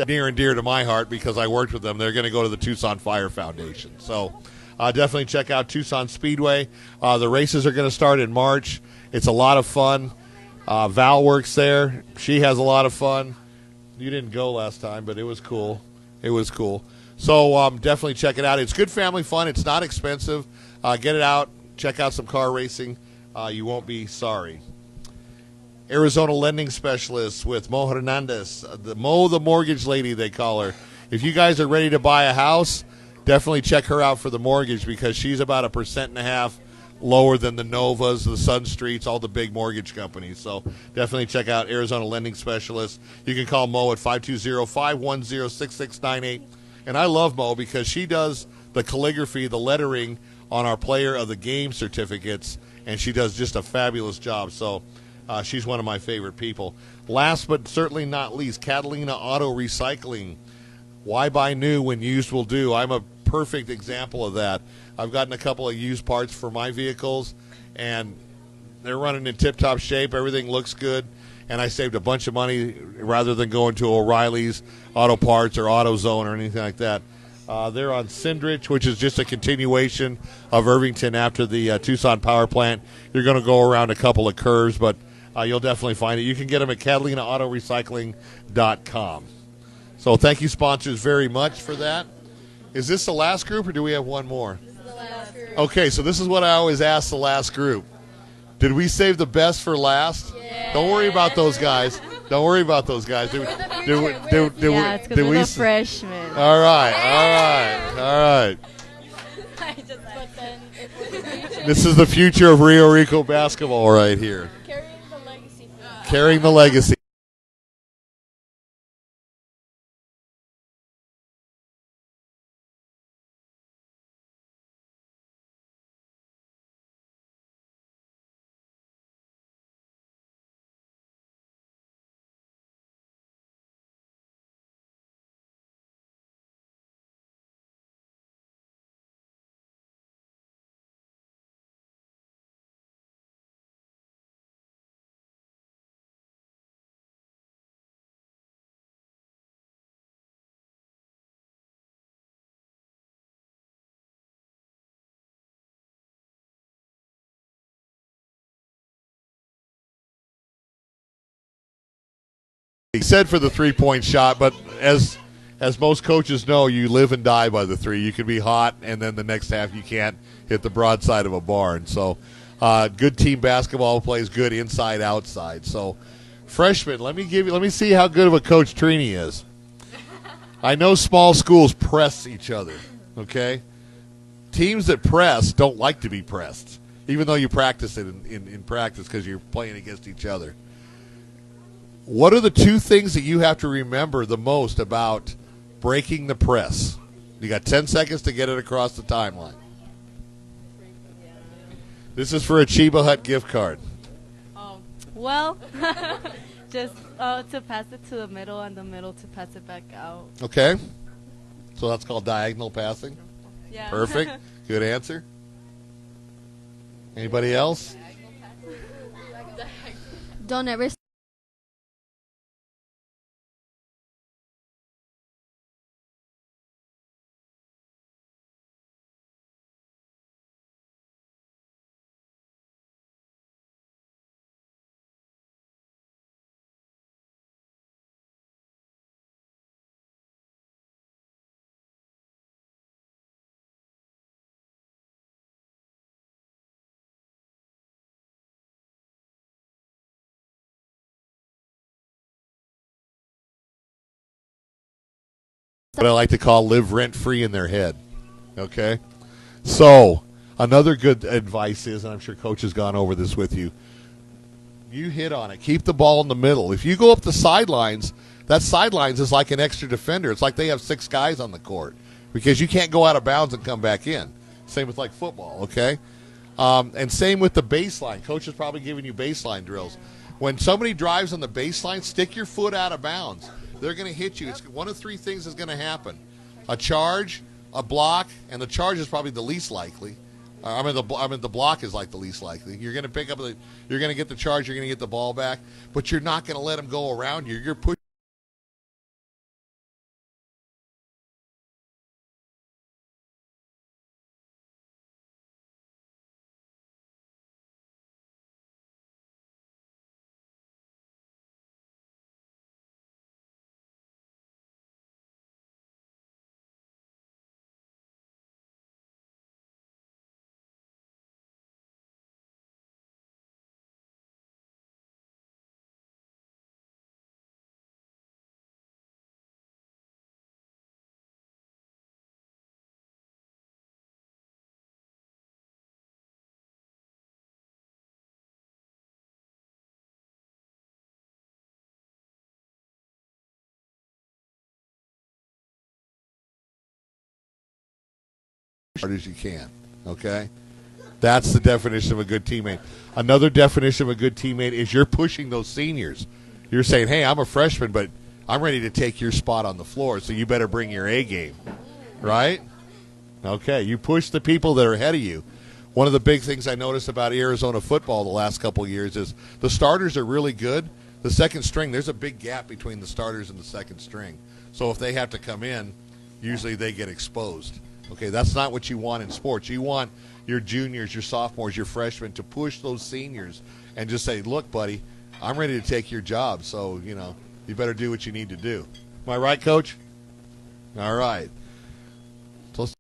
Near and dear to my heart because I worked with them. They're going to go to the Tucson Fire Foundation. So definitely check out Tucson Speedway. The races are going to start in March. It's a lot of fun. Val works there. She has a lot of fun. You didn't go last time, but it was cool. It was cool. So definitely check it out. It's good family fun. It's not expensive. Get it out. Check out some car racing. You won't be sorry. Arizona lending specialist with Mo Hernandez, the mortgage lady they call her. If you guys are ready to buy a house, definitely check her out for the mortgage because she's about 1.5% lower than the Novas, the Sun Streets, all the big mortgage companies. So definitely check out Arizona lending specialist. You can call Mo at 520-510-6698. And I love Mo because she does the calligraphy, the lettering on our player of the game certificates, and she does just a fabulous job. So She's one of my favorite people. Last but certainly not least, Catalina Auto Recycling. Why buy new when used will do? I'm a perfect example of that. I've gotten a couple of used parts for my vehicles, and they're running in tip-top shape. Everything looks good, and I saved a bunch of money rather than going to O'Reilly's Auto Parts or AutoZone or anything like that. They're on Cindrich, which is just a continuation of Irvington after the Tucson Power Plant. You're going to go around a couple of curves, but you'll definitely find it. You can get them at CatalinaAutoRecycling.com. So thank you, sponsors, very much for that. Is this the last group, or do we have one more? This is the last group. Okay, so this is what I always ask the last group. Did we save the best for last? Yeah. Don't worry about those guys. Don't worry about those guys. Yeah, it's because we're the freshmen. All right. This is the future of Rio Rico basketball right here. Carrying the legacy. He said for the three-point shot, but as most coaches know, you live and die by the three. You can be hot, and then the next half you can't hit the broadside of a barn. So good team basketball plays good inside, outside. So freshmen, let me see how good of a coach Trini is. I know small schools press each other, okay? Teams that press don't like to be pressed, even though you practice it in practice because you're playing against each other. What are the two things that you have to remember the most about breaking the press? You got 10 seconds to get it across the timeline. This is for a Chiba Hut gift card. Well, just to pass it to the middle and the middle to pass it back out. Okay. So that's called diagonal passing? Yeah. Perfect. Good answer. Anybody else? Don't ever What I like to call live rent-free in their head. Okay? So, another good advice is, and I'm sure Coach has gone over this with you, you hit on it. Keep the ball in the middle. If you go up the sidelines, that sidelines is like an extra defender. It's like they have 6 guys on the court because you can't go out of bounds and come back in. Same with like football, okay? And same with the baseline. Coach is probably giving you baseline drills. When somebody drives on the baseline, stick your foot out of bounds. They're going to hit you. It's one of 3 things is going to happen: a charge, a block, and the charge is probably the least likely. The block is like the least likely. You're going to pick up you're going to get the charge. You're going to get the ball back, but you're not going to let them go around you. You're pushing. As hard as you can, okay? That's the definition of a good teammate. Another definition of a good teammate is you're pushing those seniors. You're saying, hey, I'm a freshman, but I'm ready to take your spot on the floor, so you better bring your A game. Right? Okay, you push the people that are ahead of you. One of the big things I noticed about Arizona football the last couple of years is the starters are really good. The second string, there's a big gap between the starters and the second string. So if they have to come in, usually they get exposed. Okay, that's not what you want in sports. You want your juniors, your sophomores, your freshmen to push those seniors and just say, look, buddy, I'm ready to take your job, so, you better do what you need to do. Am I right, Coach? All right. So let's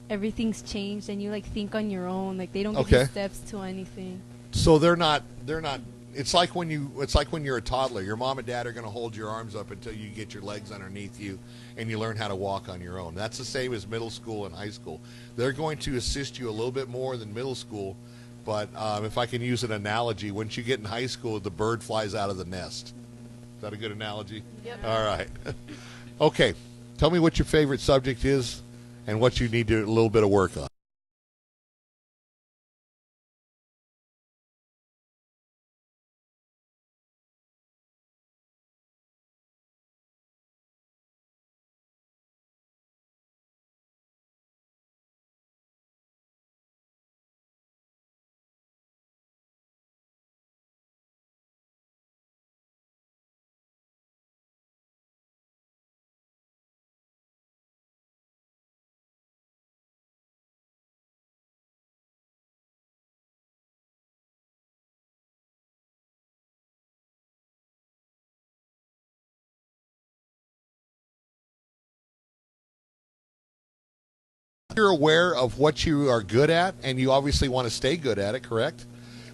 Everything's changed, and you like think on your own. Like they don't give Okay. you steps to anything. So they're not. It's like when you're a toddler. Your mom and dad are going to hold your arms up until you get your legs underneath you and you learn how to walk on your own. That's the same as middle school and high school. They're going to assist you a little bit more than middle school, but if I can use an analogy, once you get in high school, the bird flies out of the nest. Is that a good analogy? Yep. All right. Okay. Tell me what your favorite subject is and what you need to do a little bit of work on. You're aware of what you are good at, and you obviously want to stay good at it, correct?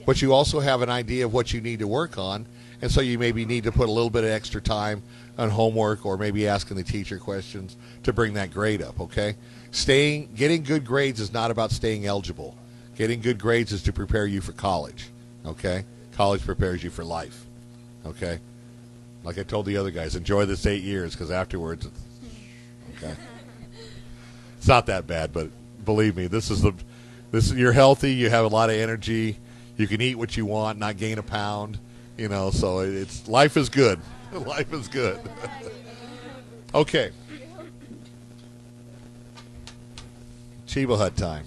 But you also have an idea of what you need to work on, and so you maybe need to put a little bit of extra time on homework or maybe asking the teacher questions to bring that grade up, okay? Getting good grades is not about staying eligible. Getting good grades is to prepare you for college, okay? College prepares you for life, okay? Like I told the other guys, enjoy this 8 years because afterwards, okay? It's not that bad, but believe me, you're healthy. You have a lot of energy. You can eat what you want, not gain a pound. So life is good. Life is good. Okay. Chiba Hut time.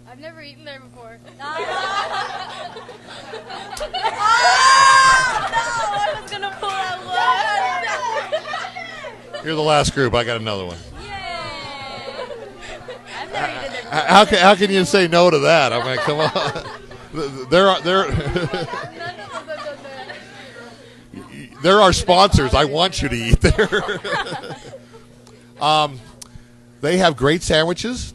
I've never eaten there before. I was gonna pull that one. You're the last group. I got another one. I've never eaten there. How can you say no to that? I mean, come on. There are sponsors. I want you to eat there. They have great sandwiches.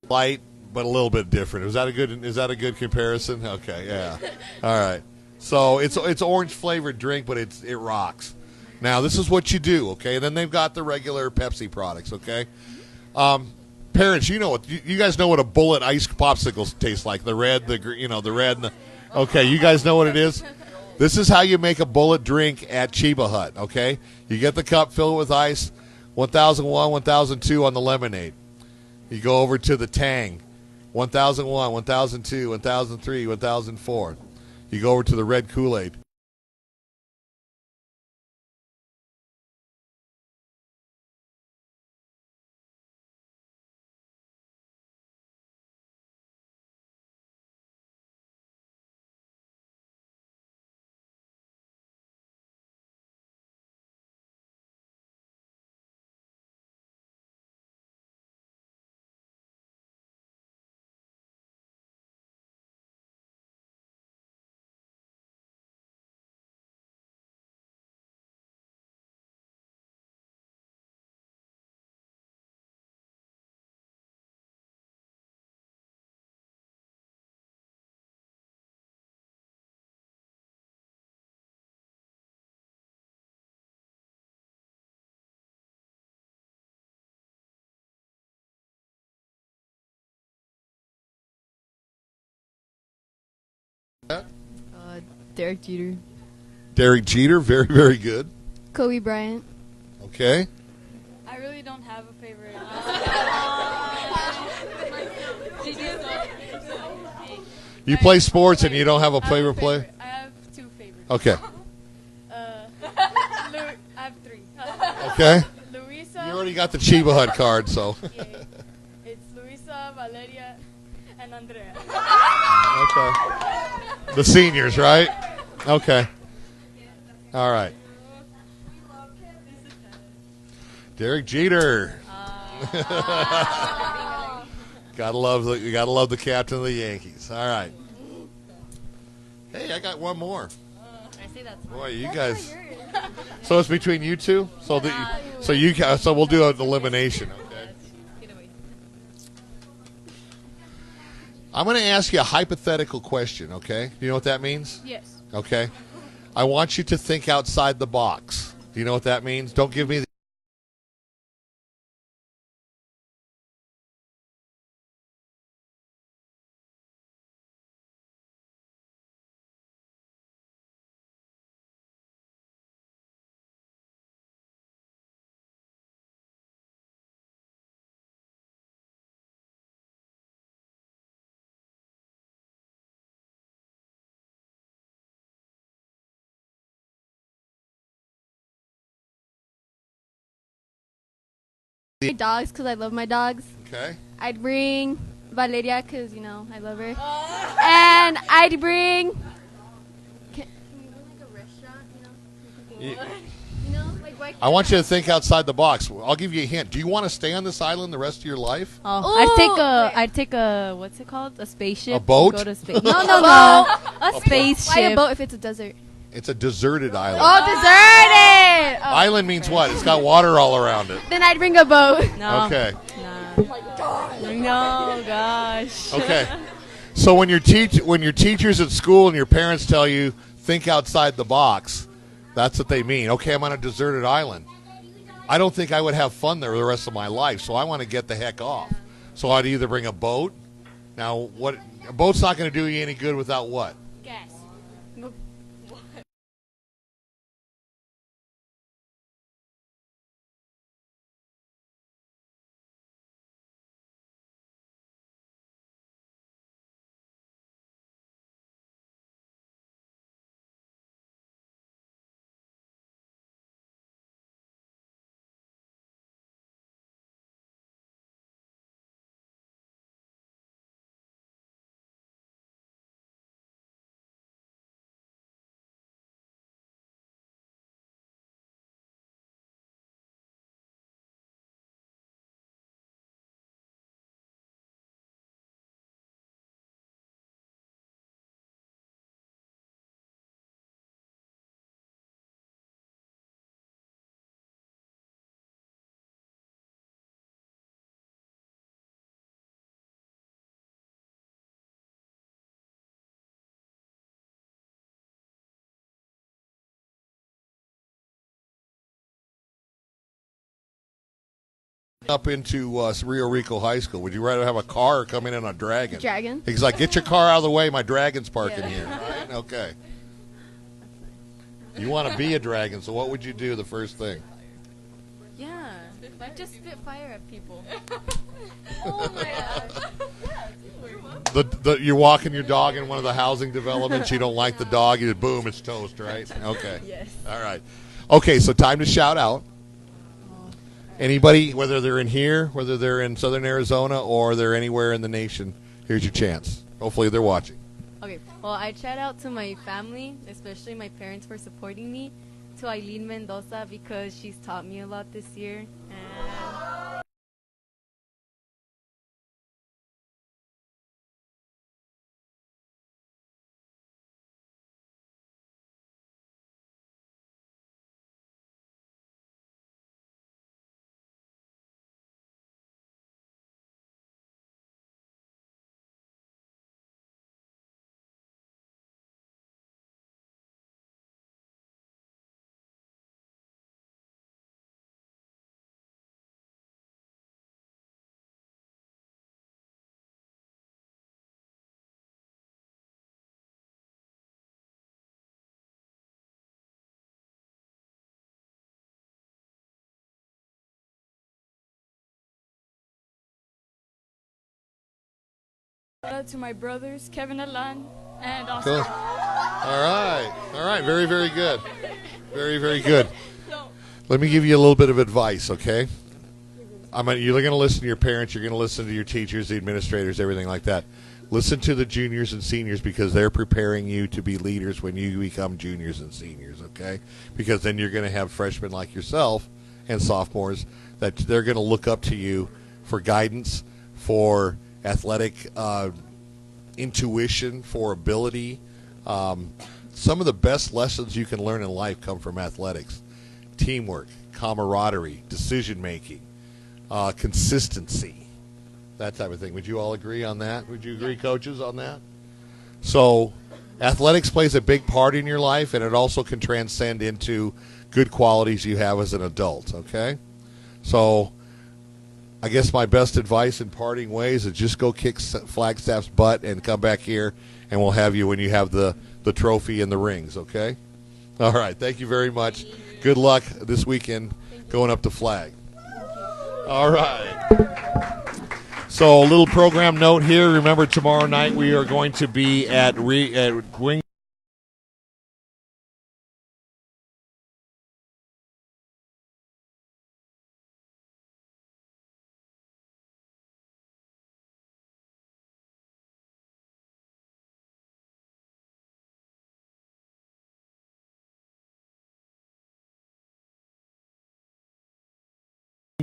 light, but a little bit different. Is that a good comparison? Okay, yeah. All right. So it's orange flavored drink, but it rocks. Now this is what you do, okay? And then they've got the regular Pepsi products, okay? Parents, you guys know what a bullet ice popsicle tastes like. The red, the red, and the. Okay, you guys know what it is. This is how you make a bullet drink at Chiba Hut, okay? You get the cup, fill it with ice, 1001, 1002 on the lemonade. You go over to the Tang, 1001, 1002, 1003, 1004. You go over to the red Kool-Aid. Derek Jeter. Derek Jeter, very, very good. Kobe Bryant. Okay. I really don't have a favorite. You play sports and you don't have a favorite player? I have two favorites. Okay. I have three. Okay. Luisa. You already got the Chiba Hut card, so. Yeah. It's Luisa, Valeria, and Andrea. Okay. The seniors, right? Okay. All right. Derek Jeter. Gotta love the captain of the Yankees. All right. Hey, I got one more. I see that's Boy, you guys. So it's between you two. So we'll do an elimination. Okay. I'm going to ask you a hypothetical question. Okay. Do you know what that means? Yes. Okay. I want you to think outside the box. Do you know what that means? Don't give me My dogs, because I love my dogs. Okay. I'd bring Valeria, because, I love her. And I'd bring... Can we go like a restaurant, I want you to think outside the box. I'll give you a hint. Do you want to stay on this island the rest of your life? Oh, I'd take a what's it called? A spaceship. A boat? Go to space. No. A spaceship. Why a boat if it's a desert? It's a deserted island. Oh, deserted! Oh, Island means what? It's got water all around it. then I'd bring a boat. No. Okay. No, gosh. Okay. So when your teachers at school and your parents tell you think outside the box, that's what they mean. Okay, I'm on a deserted island. I don't think I would have fun there the rest of my life, so I want to get the heck off. So I'd either bring a boat. Now, a boat's not going to do you any good without what? Gas. Up into Rio Rico High School, would you rather have a car or come in on a dragon? Dragon. He's like, get your car out of the way. My dragon's parking here. Right? Okay. You want to be a dragon, so what would you do the first thing? Yeah. I just spit fire at people. Oh my gosh. You're walking your dog in one of the housing developments. You don't like the dog. You boom, it's toast, right? Okay. Yes. All right. Okay, so time to shout out. Anybody, whether they're in here, whether they're in Southern Arizona, or they're anywhere in the nation, here's your chance. Hopefully they're watching. Okay, well, I shout out to my family, especially my parents for supporting me, to Eileen Mendoza because she's taught me a lot this year. And Shout out to my brothers, Kevin Alan and Cool. Oscar. All right. All right. Very, very good. Very, very good. Let me give you a little bit of advice, okay? You're going to listen to your parents. You're going to listen to your teachers, the administrators, everything like that. Listen to the juniors and seniors because they're preparing you to be leaders when you become juniors and seniors, okay? Because then you're going to have freshmen like yourself and sophomores that they're going to look up to you for guidance, for athletic intuition, for ability. Some of the best lessons you can learn in life come from athletics. Teamwork, camaraderie, decision-making, consistency, that type of thing. Would you all agree on that? Would you agree, coaches, on that? So athletics plays a big part in your life, and it also can transcend into good qualities you have as an adult, okay? So I guess my best advice in parting ways is just go kick Flagstaff's butt and come back here, and we'll have you when you have the trophy and the rings, okay? All right, thank you very much. Good luck this weekend going up to Flag. All right. So a little program note here. Remember, tomorrow night we are going to be at Wing.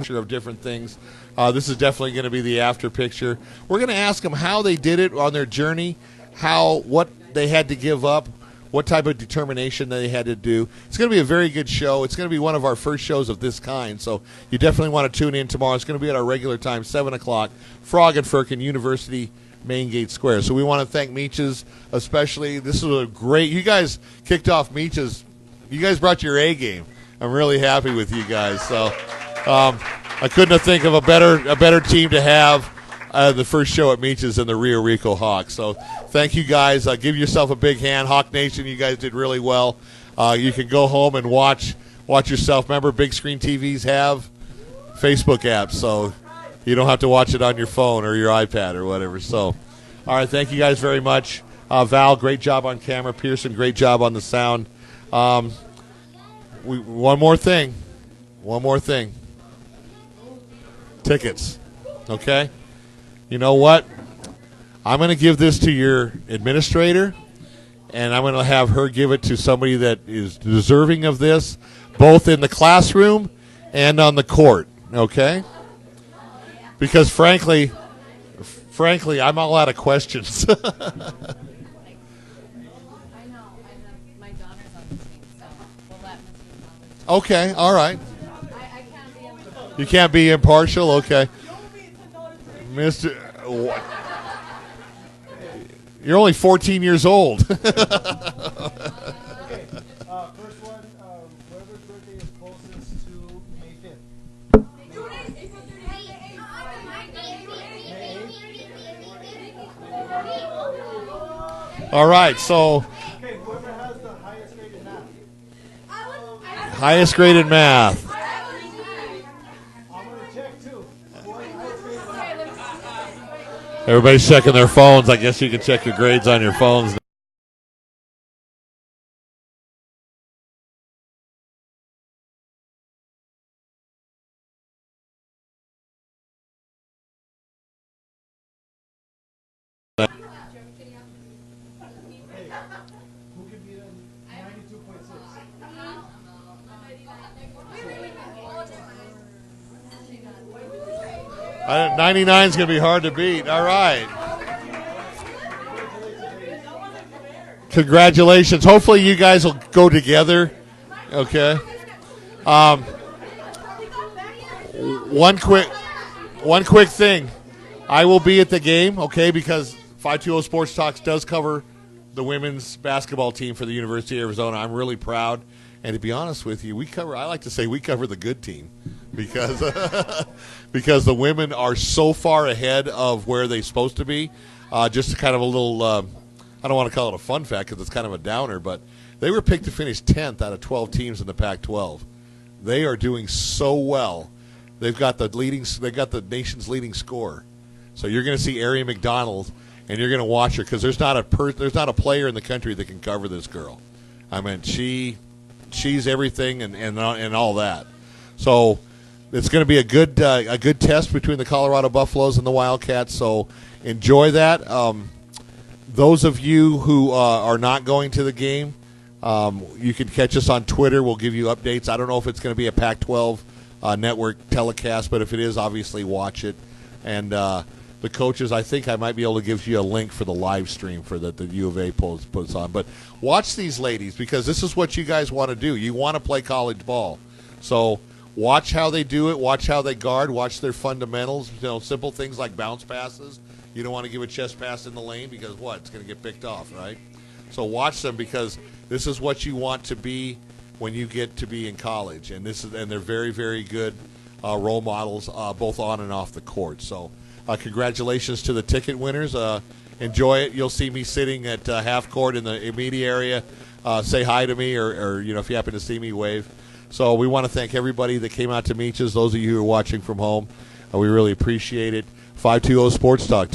Of different things. This is definitely going to be the after picture. We're going to ask them how they did it on their journey, what they had to give up, what type of determination they had to do. It's going to be a very good show. It's going to be one of our first shows of this kind, so you definitely want to tune in tomorrow. It's going to be at our regular time, 7 o'clock, Frog and Firkin, University Main Gate Square. So we want to thank Michas especially. This is a great – you guys kicked off Michas. You guys brought your A game. I'm really happy with you guys. So I couldn't have think of a better team to have the first show at Michas than the Rio Rico Hawks. So thank you guys. Give yourself a big hand. Hawk Nation, you guys did really well. You can go home and watch yourself. Remember, big screen TVs have Facebook apps, so you don't have to watch it on your phone or your iPad or whatever. So, all right, thank you guys very much. Val, great job on camera. Pearson, great job on the sound. One more thing. Tickets, okay? You know what? I'm going to give this to your administrator, and I'm going to have her give it to somebody that is deserving of this, both in the classroom and on the court, okay? Because frankly, I'm all out of questions. I know. My daughter's on the team, so we'll let Miss Gonzalez. Okay, all right. I can't be impartial. You can't be impartial, okay? Mr. What? You're only 14 years old. Okay. First one, whoever's birthday is closest to May 5th. All right, so highest graded math. Everybody's checking their phones. I guess you can check your grades on your phones. I 99 is going to be hard to beat. All right. Congratulations. Hopefully you guys will go together. Okay. One quick thing. I will be at the game, okay, because 520 Sports Talks does cover the women's basketball team for the University of Arizona. I'm really proud. And to be honest with you, I like to say we cover the good team because because the women are so far ahead of where they're supposed to be. Just kind of a little, I don't want to call it a fun fact because it's kind of a downer, but they were picked to finish 10th out of 12 teams in the Pac-12. They are doing so well. They've got the nation's leading scorer. So you're going to see Ari McDonald, and you're going to watch her because there's not a player in the country that can cover this girl. I mean, she's everything and all that. So it's going to be a good test between the Colorado Buffaloes and the Wildcats. So enjoy that. Those of you who are not going to the game, you can catch us on Twitter. We'll give you updates. I don't know if it's going to be a Pac-12 network telecast, but if it is, obviously watch it. And the coaches, I think I might be able to give you a link for the live stream for that the U of A puts on. But watch these ladies because this is what you guys want to do. You want to play college ball. So watch how they do it. Watch how they guard. Watch their fundamentals. Simple things like bounce passes. You don't want to give a chest pass in the lane because what? It's going to get picked off, right? So watch them because this is what you want to be when you get to be in college. And they're very, very good role models both on and off the court. So congratulations to the ticket winners. Enjoy it. You'll see me sitting at half court in the media area. Say hi to me or if you happen to see me, wave. So we want to thank everybody that came out to Michas, those of you who are watching from home. We really appreciate it. 520 Sports Talk.